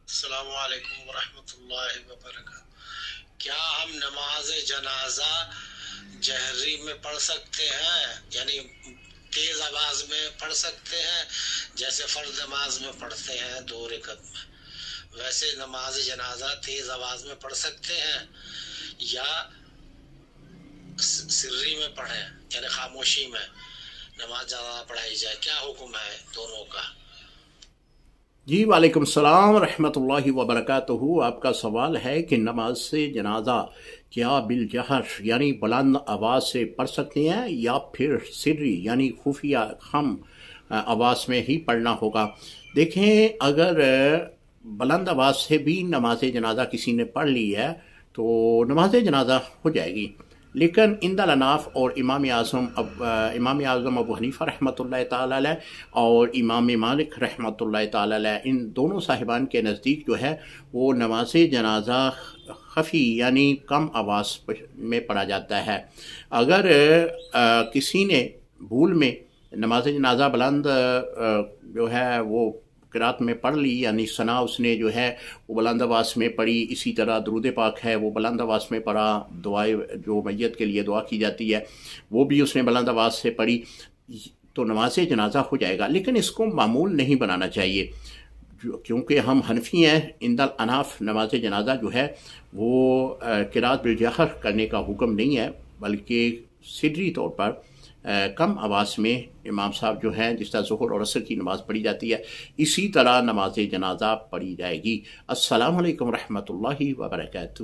السلام علیکم ورحمۃ اللہ وبرکاتہ۔ کیا ہم نماز جنازہ جہری میں پڑھ سکتے ہیں، یعنی تیز آواز میں پڑھ سکتے ہیں جیسے فرض نماز میں پڑھتے ہیں 2 رکعت میں، ویسے نماز جنازہ تیز آواز میں پڑھ سکتے ہیں یا سری میں پڑھیں، یعنی خاموشی میں نماز جنازہ پڑھائی جائے؟ کیا حکم ہے دونوں کا؟ جی وعلیکم السلام ورحمۃ اللہ وبرکاتہ۔ آپ کا سوال ہے کہ نماز جنازہ کیا بالجہر یعنی بلند آواز سے پڑھ سکتے ہیں یا پھر سری یعنی خفیہ خم آواز میں ہی پڑھنا ہوگا؟ دیکھیں، اگر بلند آواز سے بھی نماز جنازہ کسی نے پڑھ لی ہے تو نماز جنازہ ہو جائے گی، لیکن عند الاناف اور امام اعظم ابو حنیفہ رحمۃ اللہ تعالی علیہ اور امام مالک رحمۃ اللہ تعالی علیہ، ان دونوں صاحبان کے نزدیک جو ہے وہ نماز جنازہ خفی یعنی کم آواز میں پڑھا جاتا ہے۔ اگر کسی نے بھول میں نماز جنازہ بلند جو ہے وہ قرات میں پڑھ لی، یعنی ثنا اس نے جو ہے وہ بلند آواز میں پڑھی، اسی طرح درود پاک ہے وہ بلند آواز میں پڑھا، دعائیں جو میت کے لیے دعا کی جاتی ہے وہ بھی اس نے بلند آواز سے پڑھی، تو نماز جنازہ ہو جائے گا۔ لیکن اس کو معمول نہیں بنانا چاہیے، کیونکہ ہم حنفی ہیں۔ عند الاناف نماز جنازہ جو ہے وہ قرات بالجہر کرنے کا حکم نہیں ہے، بلکہ سری طور پر کم آواز میں امام صاحب جو ہیں، جس طرح ظہر اور عصر کی نماز پڑھی جاتی ہے اسی طرح نماز جنازہ پڑھی جائے گی۔ السلام علیکم ورحمۃ اللہ وبرکاتہ۔